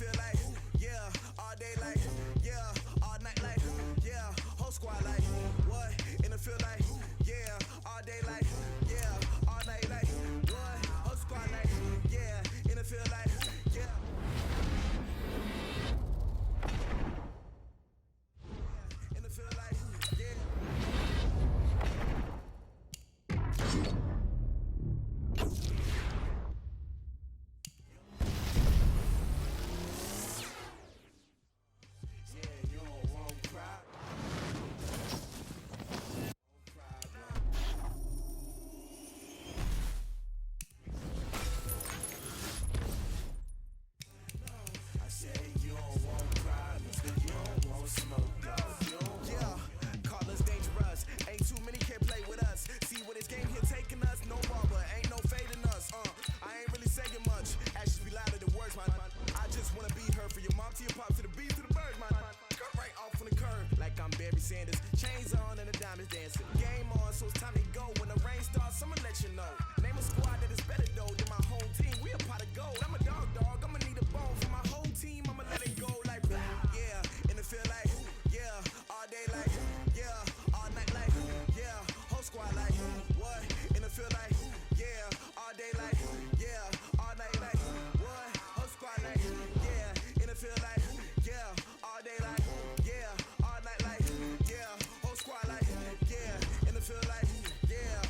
feel like, yeah, all day like, yeah, all night like, yeah, whole squad like, what? And it feel like, yeah, all day like, yeah, all night like, what? Whole squad like, yeah, and it feel like, yeah. And it feel like, yeah. Chains on and the diamonds dancing. Game on, so it's time to go. When the rain starts, I'ma let you know. Name a squad that is better though than my home team. We a pot of gold. I'm a dog. I'ma need a bone for my whole team. I'ma let it go like, yeah. And it feel like, yeah. All day like, yeah. All night like, yeah. Whole squad like, what? And it feel like, yeah. All day like, yeah. All night like, what? Whole squad like, yeah. And it feel like, yeah. All day like, yeah. All night like, yeah. Whole squad like, yeah. And it feel like, yeah.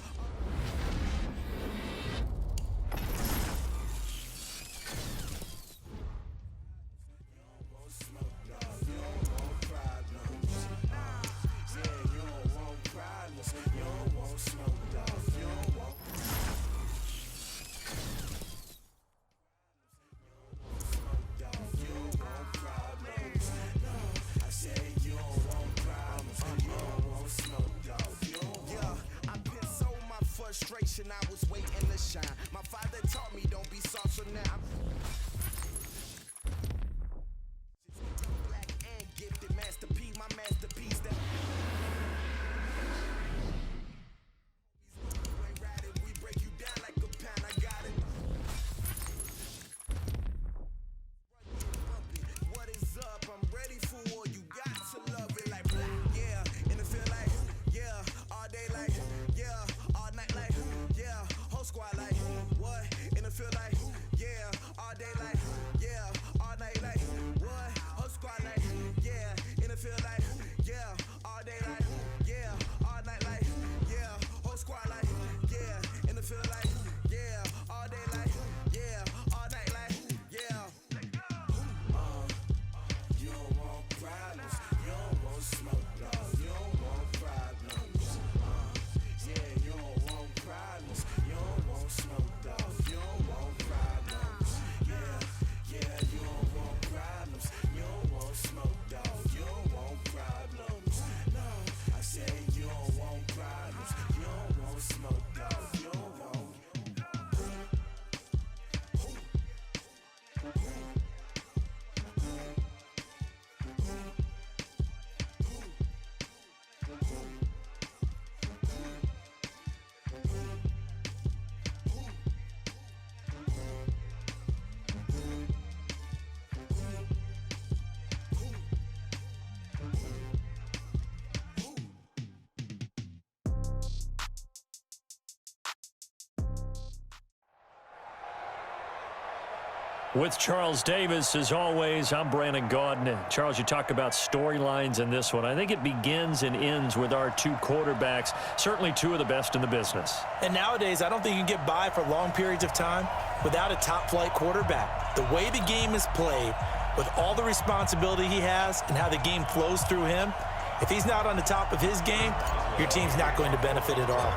Frustration, I was waiting to shine. My father taught me don't be soft, so now black and gifted masterpiece, my masterpiece. That we break you down like a pound. I got it. What is up? I'm ready for war. You got to love it like yeah, and it feel like yeah, all day like yeah. Like, yeah, whole squad like, what? And it feel like, yeah, all day like, yeah, all night like, what? Whole squad like, yeah, and it feel like, yeah, all day like, yeah, all night like, yeah, whole squad like, yeah, and it feel like, yeah, all day like, yeah, all night like, yeah. You don't want problems, you don't want smoke, dog, you don't want problems, yeah, you don't want problems. You don't want smoke, dog. You don't want problems. Yeah, you don't want problems. You don't want smoke, dog. You don't want problems. No, I said you don't want problems. You don't want smoke, dog. You don't want. With Charles Davis, as always, I'm Brandon Gaudin. Charles, you talk about storylines in this one. I think it begins and ends with our two quarterbacks, certainly two of the best in the business. And nowadays, I don't think you can get by for long periods of time without a top-flight quarterback. The way the game is played, with all the responsibility he has and how the game flows through him, if he's not on the top of his game, your team's not going to benefit at all.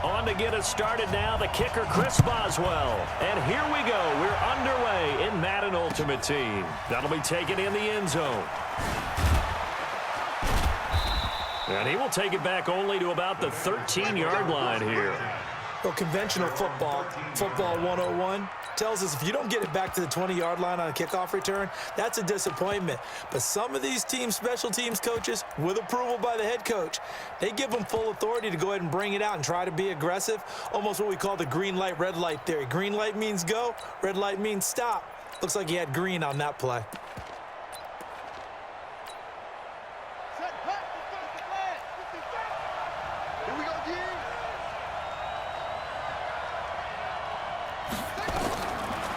On to get us started now, the kicker, Chris Boswell. And here we go. We're underway in Madden Ultimate Team. That'll be taken in the end zone. And he will take it back only to about the 13-yard line here. Well, conventional football 101, tells us if you don't get it back to the 20-yard line on a kickoff return, that's a disappointment. But some of these teams, special teams coaches, with approval by the head coach, they give them full authority to go ahead and bring it out and try to be aggressive, almost what we call the green light, red light theory. Green light means go, red light means stop. Looks like he had green on that play.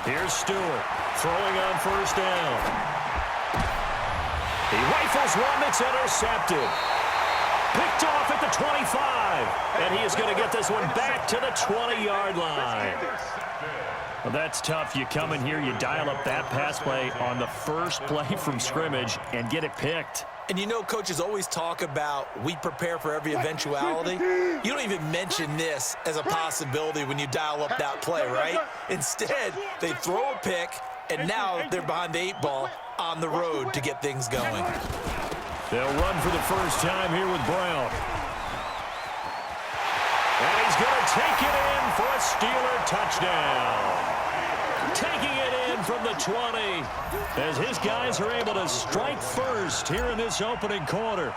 Here's Stewart throwing on first down. He rifles one that's intercepted. Picked off at the 25. And he is going to get this one back to the 20-yard line. Well, that's tough. You come in here, you dial up that pass play on the first play from scrimmage and get it picked. And you know, coaches always talk about we prepare for every eventuality. You don't even mention this as a possibility when you dial up that play, right? Instead, they throw a pick, and now they're behind the 8 ball on the road to get things going. They'll run for the first time here with Brown. And he's going to take it in for a Steeler touchdown. Taking it in from the 20 as his guys are able to strike first here in this opening quarter.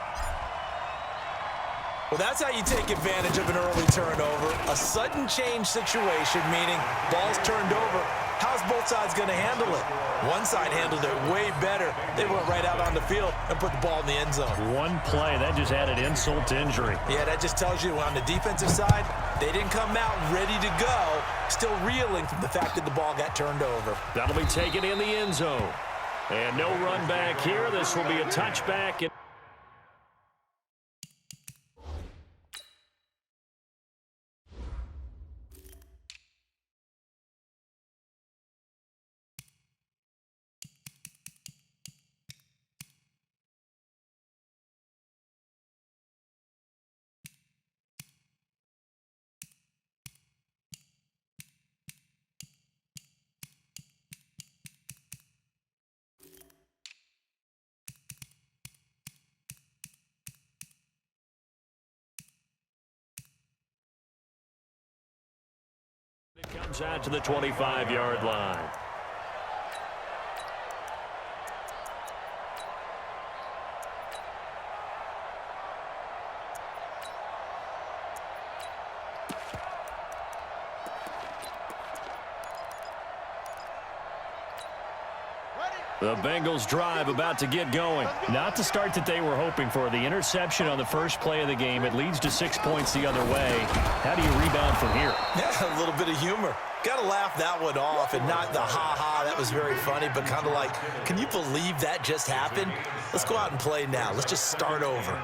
Well, that's how you take advantage of an early turnover. A sudden change situation, meaning ball's turned over. How's both sides going to handle it? One side handled it way better. They went right out on the field and put the ball in the end zone. One play, that just added insult to injury. Yeah, that just tells you on the defensive side, they didn't come out ready to go, still reeling from the fact that the ball got turned over. That'll be taken in the end zone. And no run back here. This will be a touchback. It comes out to the 25-yard line. The Bengals drive about to get going. Not the start that they were hoping for. The interception on the first play of the game. It leads to 6 points the other way. How do you rebound from here? Yeah, a little bit of humor. Got to laugh that one off and not the ha-ha. That was very funny, but kind of like, can you believe that just happened? Let's go out and play now. Let's just start over.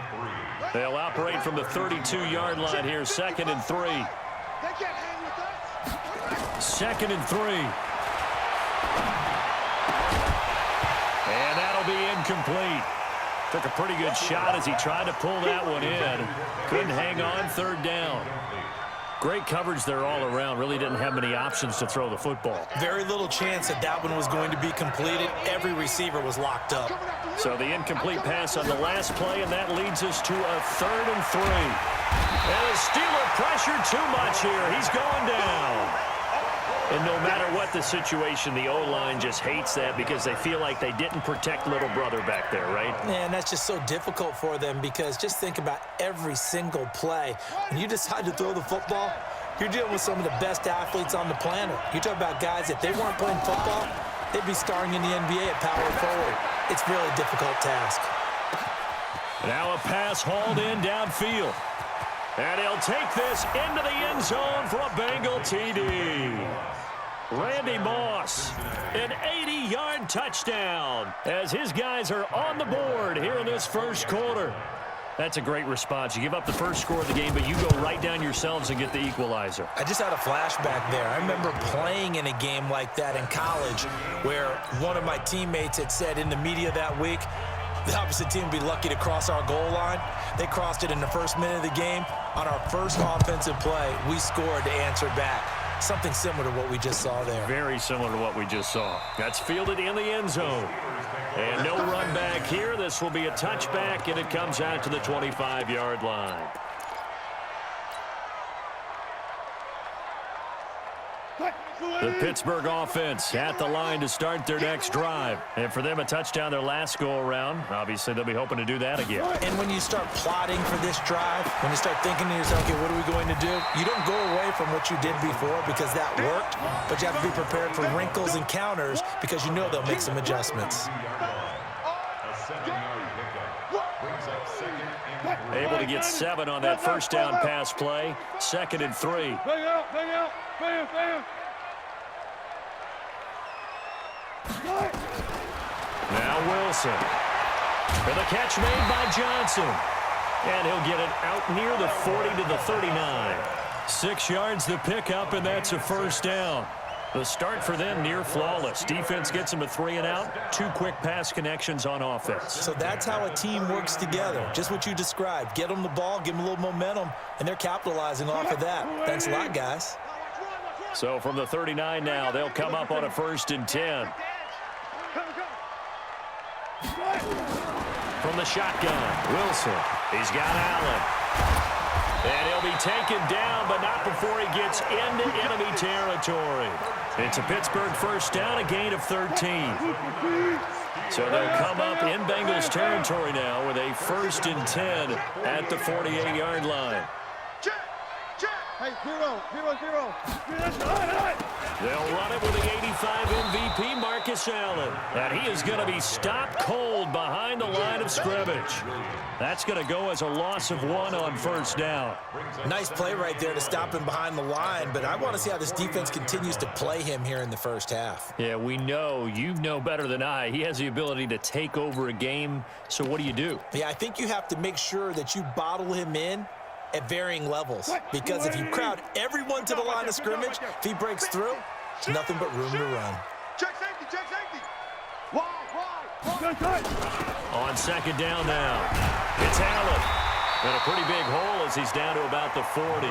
They'll operate from the 32-yard line here. 2nd and 3. 2nd and 3. And that'll be incomplete. Took a pretty good shot as he tried to pull that one in. Couldn't hang on. 3rd down. Great coverage there all around. Really didn't have many options to throw the football. Very little chance that that one was going to be completed. Every receiver was locked up. So the incomplete pass on the last play, and that leads us to a 3rd and 3. And the Steeler pressure too much here. He's going down. And no matter what the situation, the O-line just hates that because they feel like they didn't protect little brother back there, right? Man, that's just so difficult for them because just think about every single play. When you decide to throw the football, you're dealing with some of the best athletes on the planet. You talk about guys, if they weren't playing football, they'd be starring in the NBA at power forward. It's a really difficult task. Now a pass hauled in downfield. And he'll take this into the end zone for a Bengal TD. Randy Moss, an 80-yard touchdown as his guys are on the board here in this first quarter. That's a great response. You give up the first score of the game, but you go right down yourselves and get the equalizer. I just had a flashback there. I remember playing in a game like that in college where one of my teammates had said in the media that week, the opposite team would be lucky to cross our goal line. They crossed it in the first minute of the game. On our first offensive play, we scored to answer back. Something similar to what we just saw there. Very similar to what we just saw. That's fielded in the end zone. And no run back here. This will be a touchback, and it comes out to the 25-yard line. The Pittsburgh offense at the line to start their next drive. And for them, a touchdown their last go-around. Obviously, they'll be hoping to do that again. And when you start plotting for this drive, when you start thinking to yourself, okay, what are we going to do? You don't go away from what you did before because that worked, but you have to be prepared for wrinkles and counters because you know they'll make some adjustments. Able to get 7 on that first down pass play. 2nd and 3. Now Wilson. For the catch made by Johnson. And he'll get it out near the 40 to the 39. 6 yards the pickup, and that's a first down. The start for them near flawless. Defense gets them a 3 and out. 2 quick pass connections on offense. So that's how a team works together. Just what you described. Get them the ball, give them a little momentum, and they're capitalizing off of that. Thanks a lot, guys. So from the 39 now, they'll come up on a 1st and 10. From the shotgun, Wilson. He's got Allen. And he'll be taken down, but not before he gets into enemy territory. It's a Pittsburgh first down, a gain of 13. So they'll come up in Bengals territory now with a 1st and 10 at the 48-yard line. Hey, 0. They'll run it with the 85 MVP, Marcus Allen. And he is going to be stopped cold behind the line of scrimmage. That's going to go as a loss of 1 on first down. Nice play right there to stop him behind the line, but I want to see how this defense continues to play him here in the first half. Yeah, we know. You know better than I. He has the ability to take over a game, so what do? Yeah, I think you have to make sure that you bottle him in at varying levels, because if you crowd everyone to the line of scrimmage, if he breaks through, there's nothing but room to run. Check safety. On 2nd down now, it's Allen. And a pretty big hole as he's down to about the 40.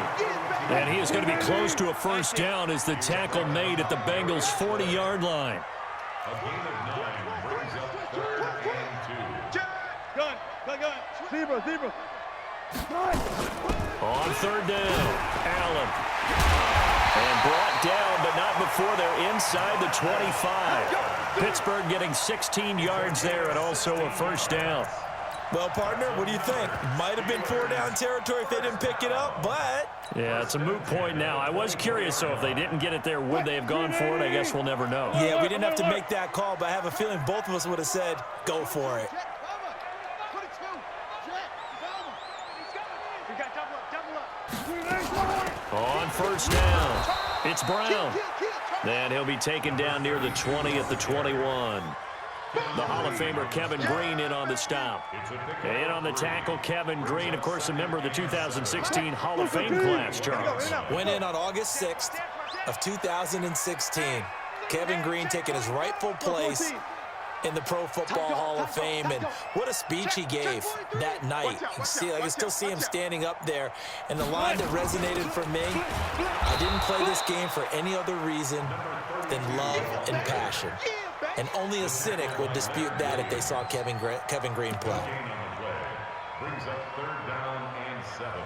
And he is going to be close to a first down as the tackle made at the Bengals' 40-yard line. A gain of 9 brings up 3rd and 2. Gun. Zebra. On 3rd down, Allen. And brought down, but not before they're inside the 25. Pittsburgh getting 16 yards there and also a first down. Well, partner, what do you think? Might have been 4-down territory if they didn't pick it up, but... Yeah, it's a moot point now. I was curious, so if they didn't get it there, would they have gone for it? I guess we'll never know. Yeah, we didn't have to make that call, but I have a feeling both of us would have said, go for it. On first down, it's Brown. And he'll be taken down near the 20 at the 21. The Hall of Famer Kevin Green in on the stop. In on the tackle, Kevin Green, of course, a member of the 2016 Hall of Fame class, Charles. Went in on August 6th of 2016. Kevin Green taking his rightful place in the Pro Football Hall of Fame, and what a speech he gave that night. I can still see him standing up there, and the line that resonated for me, I didn't play this game for any other reason than love and passion. And only a cynic would dispute that if they saw Kevin Green play. Brings up 3rd down and 7.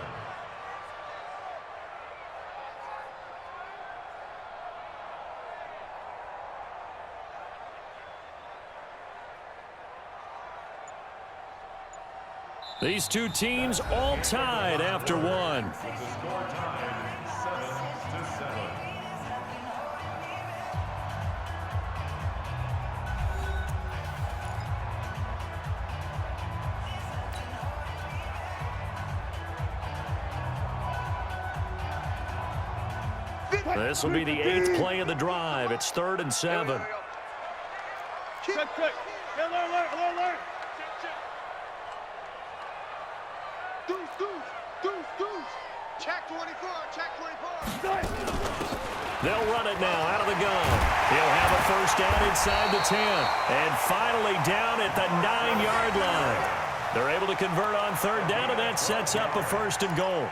These two teams all tied after one. With the score time 7-7. This will be the 8th play of the drive. It's 3rd and 7. Check. Alert. Deuce. Check 24. They'll run it now out of the gun. He'll have a first down inside the 10. And finally down at the 9-yard line. They're able to convert on 3rd down, and that sets up a 1st and goal.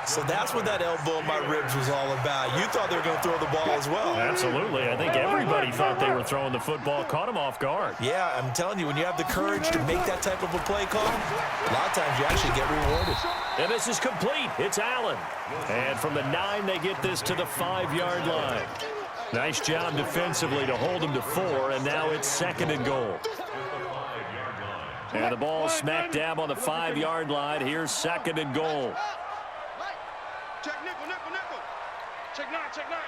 So that's what that elbow in my ribs was all about. You thought they were going to throw the ball as well. Absolutely. I think everybody thought they were throwing the football. Caught him off guard. Yeah, I'm telling you, when you have the courage to make that type of a play call, a lot of times you actually get rewarded. And this is complete. It's Allen. And from the 9, they get this to the 5-yard line. Nice job defensively to hold him to 4, and now it's 2nd and goal. And the ball smack dab on the 5-yard line. Here's 2nd and goal. Check nickel, nickel, nickel. Check 9, check 9.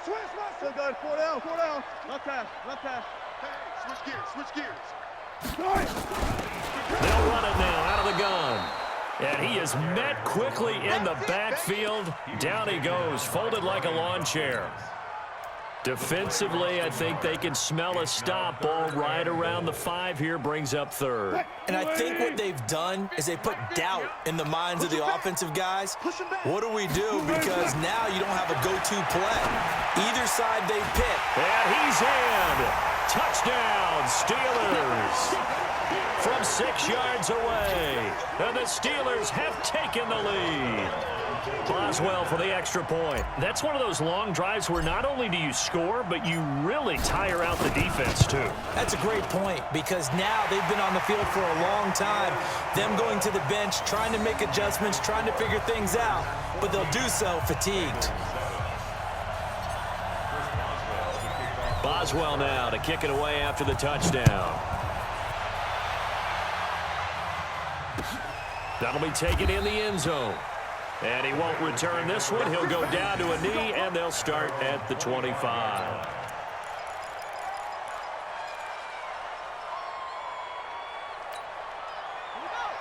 Switch, still good. 4 down, 4 down. Left pass, left pass. Hey, switch gears, switch gears. They'll run it now out of the gun. And he is met quickly in the backfield. Down he goes, folded like a lawn chair. Defensively, I think they can smell a stop. Ball right around the 5 here, brings up 3rd. And I think what they've done is they put doubt in the minds of the offensive guys. What do we do? Because now you don't have a go-to play. Either side they pick. And he's in. Touchdown, Steelers. From 6 yards away. And the Steelers have taken the lead. Boswell for the extra point. That's one of those long drives where not only do you score, but you really tire out the defense, too. That's a great point because now they've been on the field for a long time. Them going to the bench, trying to make adjustments, trying to figure things out, but they'll do so fatigued. Boswell now to kick it away after the touchdown. That'll be taken in the end zone. And he won't return this one. He'll go down to a knee, and they'll start at the 25.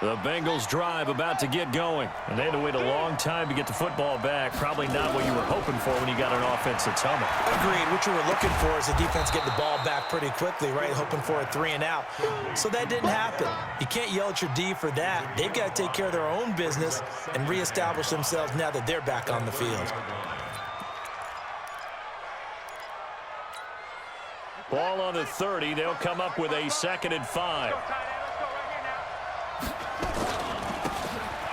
The Bengals drive about to get going. And they had to wait a long time to get the football back. Probably not what you were hoping for when you got an offense that's humming. Agreed. What you were looking for is the defense getting the ball back pretty quickly, right? Hoping for a 3 and out. So that didn't happen. You can't yell at your D for that. They've got to take care of their own business and reestablish themselves now that they're back on the field. Ball on the 30. They'll come up with a 2nd and 5.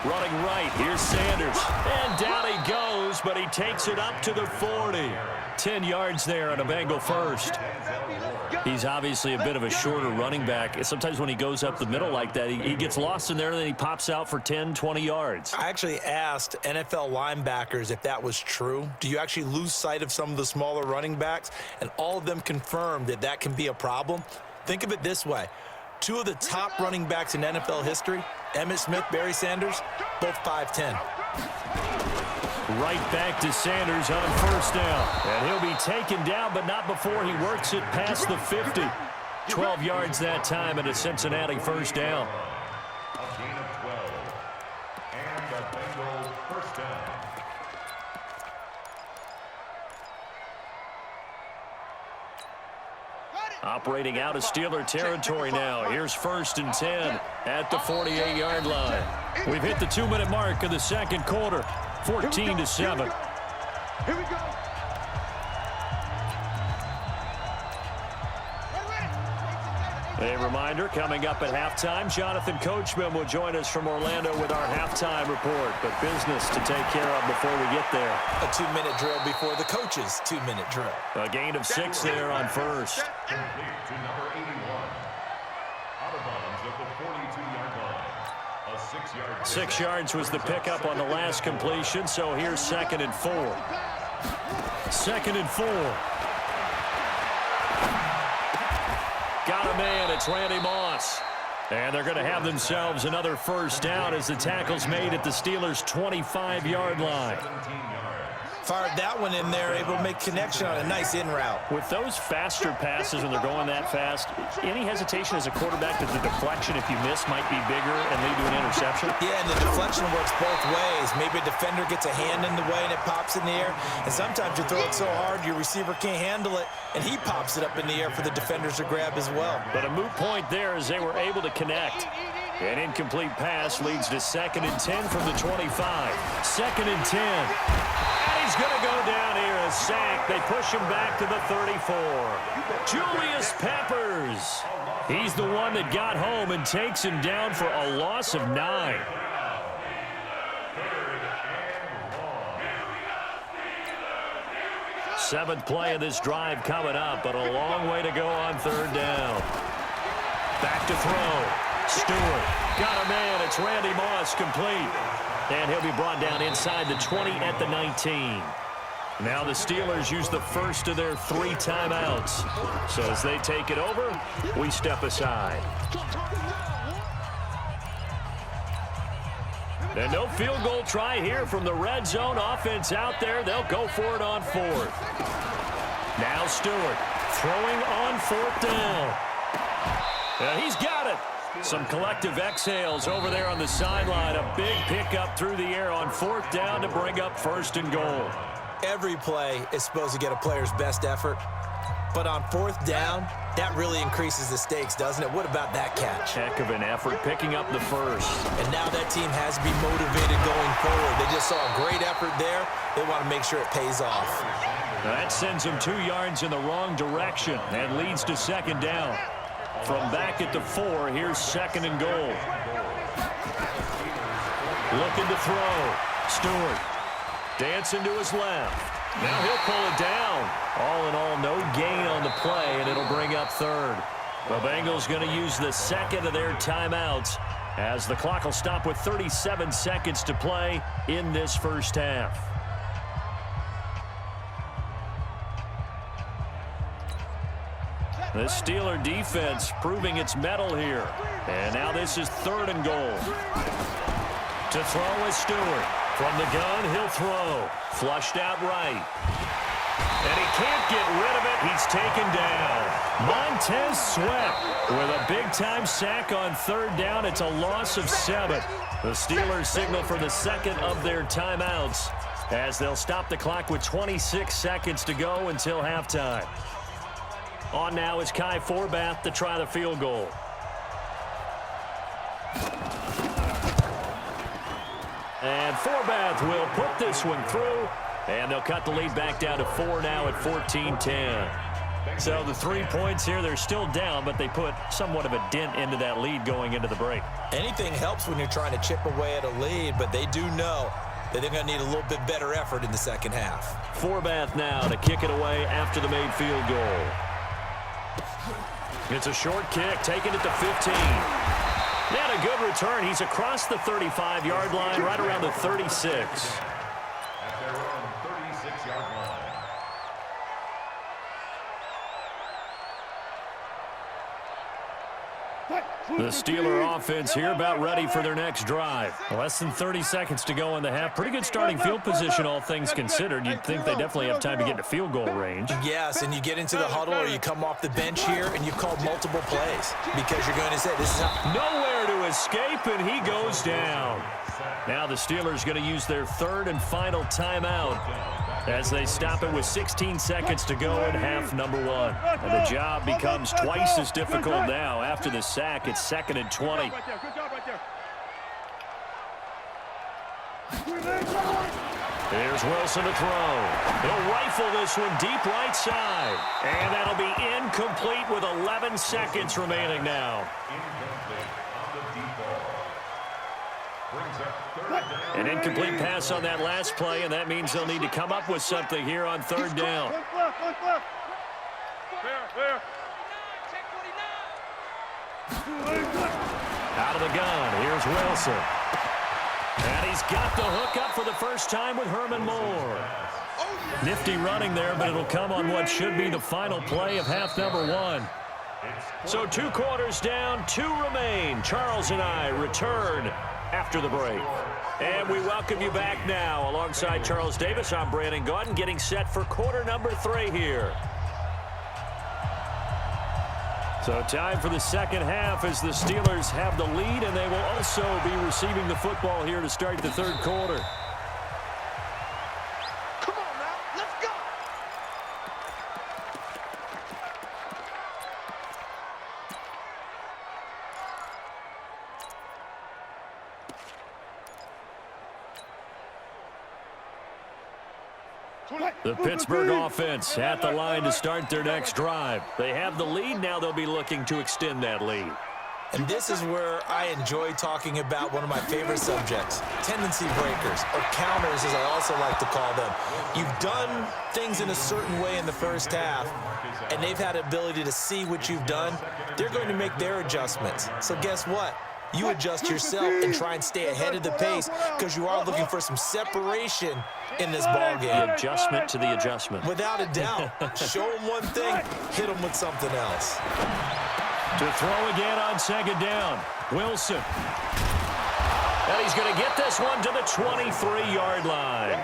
Running right, here's Sanders. And down he goes, but he takes it up to the 40. 10 yards there on a Bengal first. He's obviously a bit of a shorter running back. Sometimes when he goes up the middle like that, he gets lost in there, and then he pops out for 10, 20 yards. I actually asked NFL linebackers if that was true. Do you actually lose sight of some of the smaller running backs? And all of them confirmed that that can be a problem. Think of it this way. 2 of the top running backs in NFL history, Emmitt Smith, Barry Sanders, both 5'10". Right back to Sanders on 1st down. And he'll be taken down, but not before he works it past the 50. 12 yards that time and a Cincinnati 1st down. A gain of 12. And the Bengals 1st down. Operating out of Steeler territory now. Here's 1st and 10 at the 48-yard line. We've hit the 2-minute mark of the 2nd quarter. 14-7. Here we go. A reminder, coming up at halftime, Jonathan Coachman will join us from Orlando with our halftime report. But business to take care of before we get there. A 2-minute drill before the coach's 2-minute drill. A gain of 6 there on 1st. Complete to number 81. Out of bounds at the 42-yard line. A 6-yard. 6 yards was the pickup on the last completion, so here's 2nd and 4. 2nd and 4. Got a man, it's Randy Moss. And they're going to have themselves another 1st down as the tackle's made at the Steelers' 25-yard line. Fired that one in there, able to make connection on a nice in route. With those faster passes when they're going that fast, any hesitation as a quarterback that the deflection, if you miss, might be bigger and lead to an interception? Yeah, and the deflection works both ways. Maybe a defender gets a hand in the way and it pops in the air. And sometimes you throw it so hard your receiver can't handle it, and he pops it up in the air for the defenders to grab as well. But a moot point there as they were able to connect. An incomplete pass leads to 2nd and 10 from the 25. 2nd and 10. He's going to go down here, a sack. They push him back to the 34. Julius Peppers. He's the one that got home and takes him down for a loss of 9. Seventh play of this drive coming up, but a long way to go on 3rd down. Back to throw. Stewart got a man. It's Randy Moss complete. And he'll be brought down inside the 20 at the 19. Now the Steelers use the first of their 3 timeouts. So as they take it over, we step aside. And no field goal try here from the red zone. Offense out there. They'll go for it on 4th. Now Stewart throwing on 4th down. He's got it. Some collective exhales over there on the sideline. A big pickup through the air on 4th down to bring up 1st and goal. Every play is supposed to get a player's best effort. But on 4th down, that really increases the stakes, doesn't it? What about that catch? Heck of an effort picking up the first. And now that team has to be motivated going forward. They just saw a great effort there. They want to make sure it pays off. That sends them 2 yards in the wrong direction and leads to 2nd down. From back at the 4, here's 2nd and goal. Looking to throw. Stewart dancing to his left. Now he'll pull it down. All in all, no gain on the play, and it'll bring up 3rd. The Bengals going to use the 2nd of their timeouts as the clock will stop with 37 seconds to play in this first half. The Steeler defense proving its mettle here. And now this is 3rd and goal. To throw is Stewart. From the gun, he'll throw. Flushed out right. And he can't get rid of it. He's taken down. Montez Sweat with a big-time sack on 3rd down. It's a loss of 7. The Steelers signal for the 2nd of their timeouts as they'll stop the clock with 26 seconds to go until halftime. On now is Kai Forbath to try the field goal. And Forbath will put this one through, and they'll cut the lead back down to 4 now at 14-10. So the 3 points here, they're still down, but they put somewhat of a dent into that lead going into the break. Anything helps when you're trying to chip away at a lead, but they do know that they're going to need a little bit better effort in the 2nd half. Forbath now to kick it away after the made field goal. It's a short kick, taking it to 15. He had a good return. He's across the 35-yard line, right around the 36. At their own 36-yard line. The Steeler offense here about ready for their next drive. Less than 30 seconds to go in the half. Pretty good starting field position, all things considered. You'd think they definitely have time to get into field goal range. Yes, and you get into the huddle or you come off the bench here and you've called multiple plays because you're going to say this is how. Nowhere to escape, and he goes down. Now the Steelers going to use their 3rd and final timeout as they stop it with 16 seconds to go in half number 1. And the job becomes twice as difficult now. After the sack, it's 2nd and 20. Here's Wilson to throw. He'll rifle this one deep right side. And that'll be incomplete with 11 seconds remaining now. An incomplete pass on that last play, and that means they'll need to come up with something here on 3rd down. Out of the gun, here's Wilson. And he's got the hook up for the first time with Herman Moore. Nifty running there, but it'll come on what should be the final play of half number 1. So 2 quarters down, 2 remain. Charles and I return after the break. And we welcome you back now. Alongside Charles Davis, I'm Brandon Gaudin, getting set for quarter number 3 here. So time for the 2nd half as the Steelers have the lead, and they will also be receiving the football here to start the 3rd quarter. Come on now, let's go. The Pittsburgh offense at the line to start their next drive. They have the lead. Now they'll be looking to extend that lead. And this is where I enjoy talking about one of my favorite subjects, tendency breakers, or counters as I also like to call them. You've done things in a certain way in the first half, and they've had the ability to see what you've done. They're going to make their adjustments. So guess what? you adjust yourself and try and stay ahead of the pace because you are looking for some separation in this ball game. The adjustment to the adjustment. Without a doubt. Show them one thing, hit them with something else. To throw again on second down. Wilson. And he's going to get this one to the 23-yard line.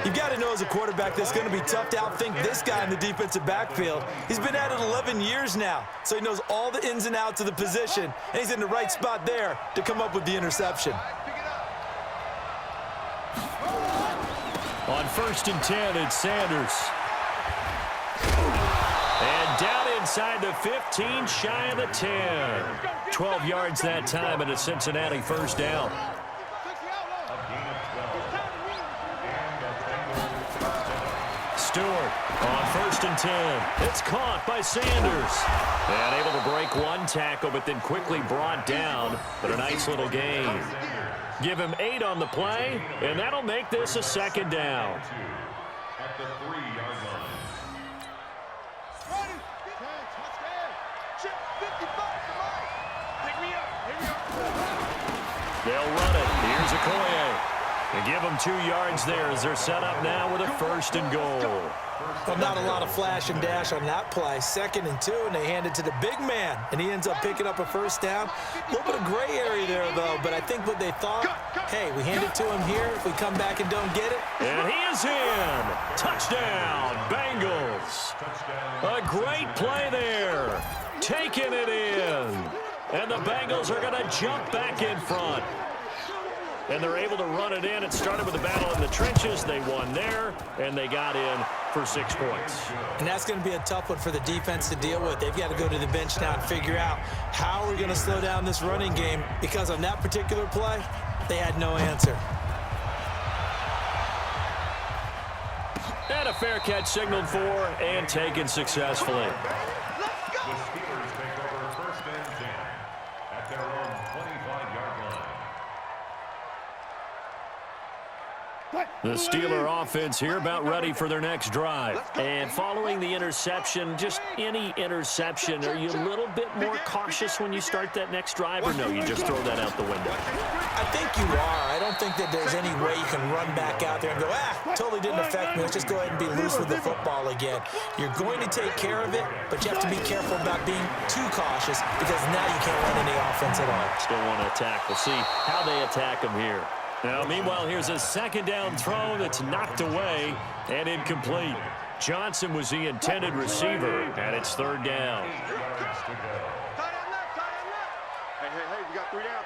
You've got to know as a quarterback that's going to be tough to outthink this guy in the defensive backfield. He's been at it 11 years now, so he knows all the ins and outs of the position, and he's in the right spot there to come up with the interception. On 1st and 10, it's Sanders. And down inside the 15, shy of the 10. 12 yards that time, and a Cincinnati first down. Stewart on 1st and 10. It's caught by Sanders. And able to break one tackle, but then quickly brought down. But a nice little gain. Give him 8 on the play, and that'll make this a second down. At the 3-yard line. They'll run it. Here's Okoye. They give him 2 yards there as they're set up now with a 1st and goal. Well, not a lot of flash and dash on that play. 2nd and 2, and they hand it to the big man, and he ends up picking up a first down. A little bit of gray area there, though, but I think what they thought, hey, we hand it to him here. If we come back and don't get it. And he is in. Touchdown, Bengals. A great play there. Taking it in. And the Bengals are going to jump back in front. And they're able to run it in. It started with a battle in the trenches. They won there, and they got in for 6 points. And that's going to be a tough one for the defense to deal with. They've got to go to the bench now and figure out how we're going to slow down this running game, because on that particular play, they had no answer. And a fair catch signaled for and taken successfully. The Steelers take over 1st and 10 at their own 25-yard line. The Steeler offense here about ready for their next drive. And following the interception, just any interception, are you a little bit more cautious when you start that next drive, or no, you just throw that out the window? I think you are. I don't think that there's any way you can run back out there and go, totally didn't affect me. Let's just go ahead and be loose with the football again. You're going to take care of it, but you have to be careful about being too cautious, because now you can't run any offense at all. Still want to attack. We'll see how they attack them here. Now, meanwhile, here's a second down throw that's knocked away and incomplete. Johnson was the intended receiver, and it's 3rd down. Hey, we got 3 down.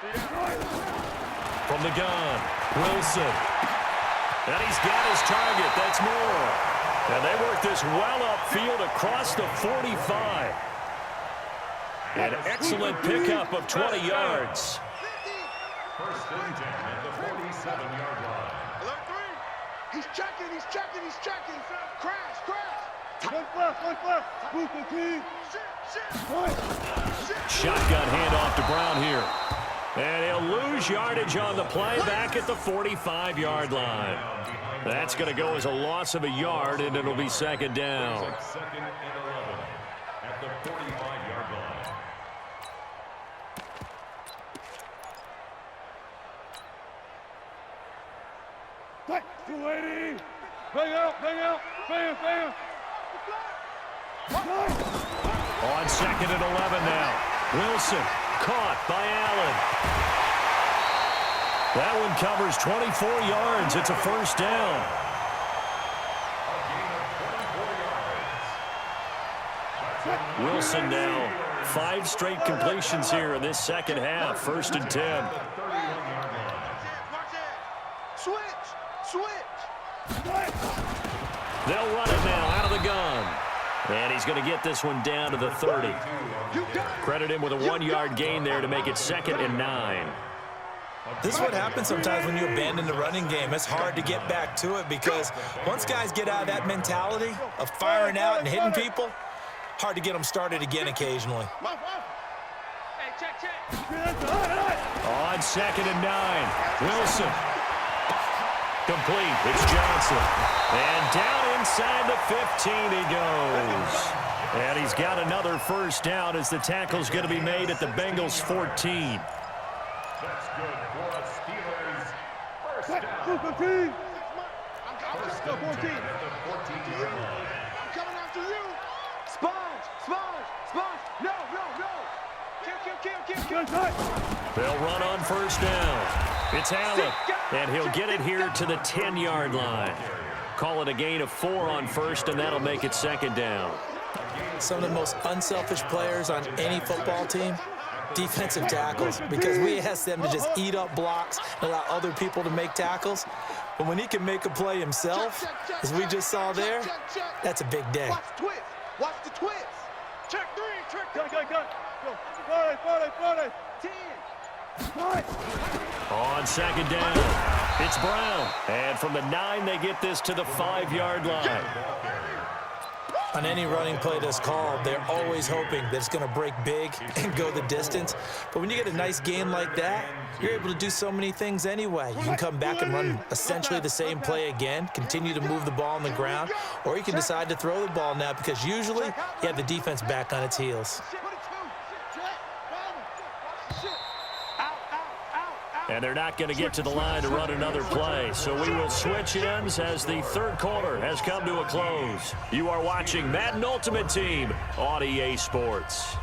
From the gun, Wilson. And he's got his target. That's Moore. And they work this well upfield across the 45. An excellent pickup of 20 yards. 1st and 10 at the 47-yard line. Alert 3. He's checking. Crash. One left. Move the team. Shotgun handoff to Brown here. And he'll lose yardage on the play back at the 45-yard line. That's going to go as a loss of a yard, and it'll be 2nd down. 2nd and 11 at the 45-yard line. Bang out. Bam. On 2nd and 11 now. Wilson caught by Allen. That one covers 24 yards. It's a first down. Wilson now 5 straight completions here in this second half. 1st and 10. Switch. They'll run it now out of the gun. And he's going to get this one down to the 30. Credit him with a 1-yard gain there to make it 2nd and 9. This is what happens sometimes when you abandon the running game. It's hard to get back to it, because once guys get out of that mentality of firing out and hitting people, hard to get them started again occasionally. Hey, check. On 2nd and 9. Wilson. Complete. It's Johnson. And down inside the 15 he goes. And he's got another first down as the tackle's going to be made at the Bengals 14. That's good for the Steelers. First down. 15. First and 10 at the 14-yard line. I'm coming after you. Sponge. No. Kill. They'll run on first down. It's Allen, and he'll get it here to the 10-yard line. Call it a gain of 4 on first, and that'll make it second down. Some of the most unselfish players on any football team, defensive tackles, because we ask them to just eat up blocks and allow other people to make tackles. But when he can make a play himself, as we just saw there, that's a big day. Watch the twist. Check 3. Go. 40. 10. On second down, it's Brown. And from the 9, they get this to the 5-yard line. On any running play that's called, they're always hoping that it's going to break big and go the distance. But when you get a nice game like that, you're able to do so many things anyway. You can come back and run essentially the same play again, continue to move the ball on the ground, or you can decide to throw the ball now because usually you have the defense back on its heels. And they're not going to get to the line to run another play. So we will switch ends as the third quarter has come to a close. You are watching Madden Ultimate Team on EA Sports.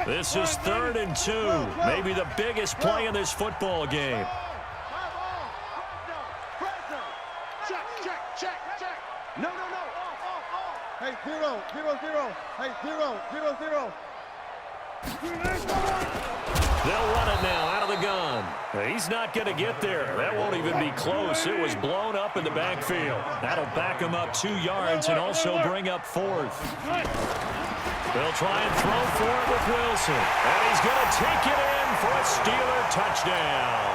This is 3rd and 2. Maybe the biggest play in this football game. No. Hey, 0. Hey, 0. They'll run it now out of the gun. He's not going to get there. That won't even be close. It was blown up in the backfield. That'll back him up 2 yards and also bring up 4th. They'll try and throw for it with Wilson. And he's going to take it in for a Steeler touchdown.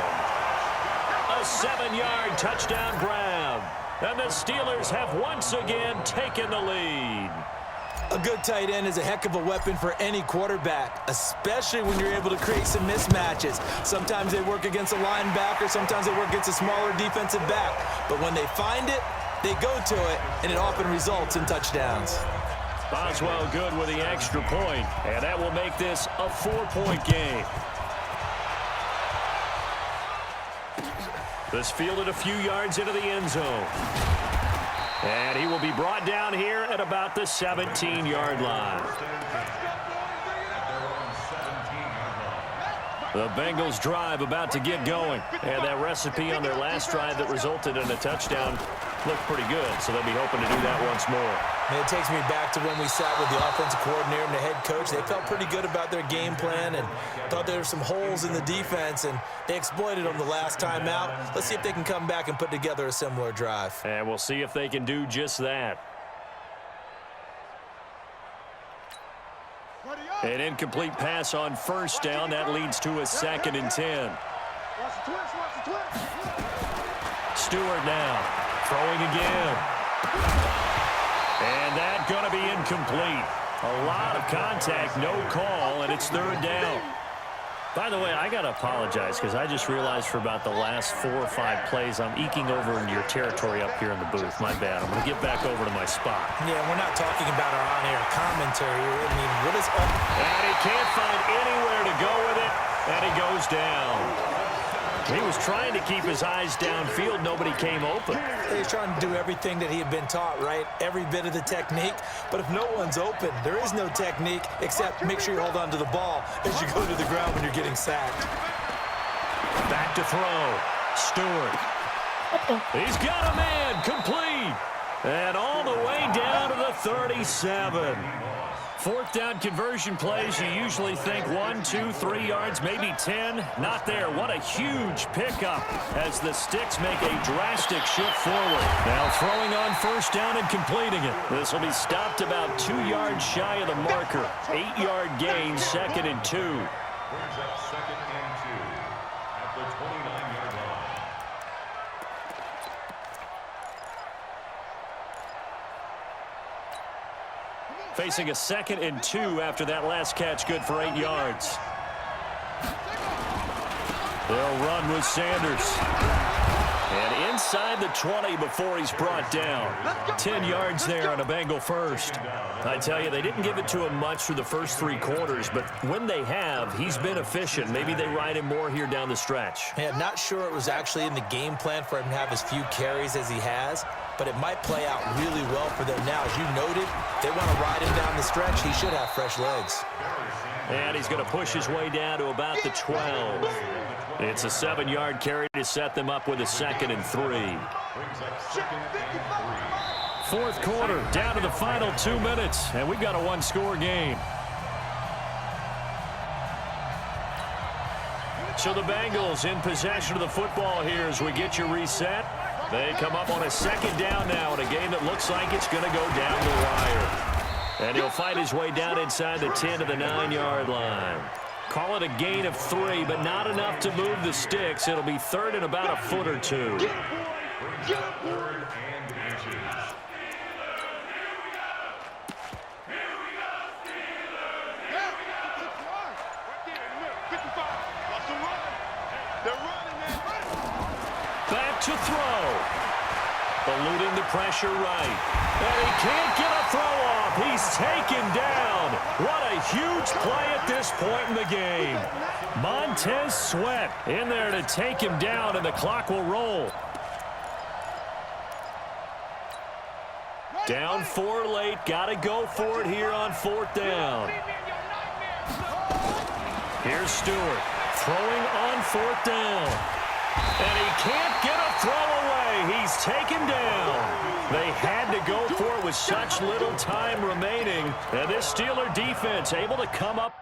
A 7-yard touchdown grab. And the Steelers have once again taken the lead. A good tight end is a heck of a weapon for any quarterback, especially when you're able to create some mismatches. Sometimes they work against a linebacker, sometimes they work against a smaller defensive back. But when they find it, they go to it, and it often results in touchdowns. Boswell good with the extra point, and that will make this a 4-point game. This fielded a few yards into the end zone. And he will be brought down here at about the 17-yard line. The Bengals drive about to get going. And that recipe on their last drive that resulted in a touchdown looked pretty good, so they'll be hoping to do that once more. And it takes me back to when we sat with the offensive coordinator and the head coach. They felt pretty good about their game plan and thought there were some holes in the defense, and they exploited them the last time out. Let's see if they can come back and put together a similar drive. And we'll see if they can do just that. An incomplete pass on first down. That leads to a 2nd and 10. Stewart now. Throwing again. And that's going to be incomplete. A lot of contact, no call, and it's 3rd down. By the way, I got to apologize because I just realized for about the last 4 or 5 plays, I'm eking over into your territory up here in the booth. My bad. I'm going to get back over to my spot. Yeah, we're not talking about our on-air commentary. I mean, what is up? And he can't find anywhere to go with it, and he goes down. He was trying to keep his eyes downfield. Nobody came open. He's trying to do everything that he had been taught, right? Every bit of the technique. But if no one's open, there is no technique except make sure you hold on to the ball as you go to the ground when you're getting sacked. Back to throw. Stewart. He's got a man. Complete. And all the way down to the 37. 4th down conversion plays, you usually think 1, 2, 3 yards, maybe 10. Not there. What a huge pickup as the Sticks make a drastic shift forward. Now throwing on first down and completing it. This will be stopped about 2 yards shy of the marker. 8-yard gain, 2nd and 2. Brings up 2nd and 2 at the 29-yard line. Facing a 2nd and 2 after that last catch, good for 8 yards. They'll run with Sanders. And inside the 20 before he's brought down. 10 yards there on a Bengal first. I tell you, they didn't give it to him much through the first 3 quarters, but when they have, he's been efficient. Maybe they ride him more here down the stretch. Yeah, I'm not sure it was actually in the game plan for him to have as few carries as he has, but it might play out really well for them now. As you noted, they want to ride him down the stretch. He should have fresh legs. And he's going to push his way down to about the 12. It's a 7-yard carry to set them up with a 2nd and 3. Fourth quarter, down to the final 2 minutes, and we've got a 1-score game. So the Bengals in possession of the football here as we get you reset. They come up on a 2nd down now in a game that looks like it's going to go down the wire. And he'll fight his way down inside the 10 to the 9-yard line. Call it a gain of 3, but not enough to move the sticks. It'll be 3rd and about a foot or 2. Back to throw. Eluding the pressure right. And he can't get a throw off. He's taken down. What a huge play at this point in the game. Montez Sweat in there to take him down, and the clock will roll. Down 4 late. Got to go for it here on 4th down. Here's Stewart throwing on 4th down. And he can't get a throw away. He's taken down. They had to go for it with such little time remaining. And this Steeler defense able to come up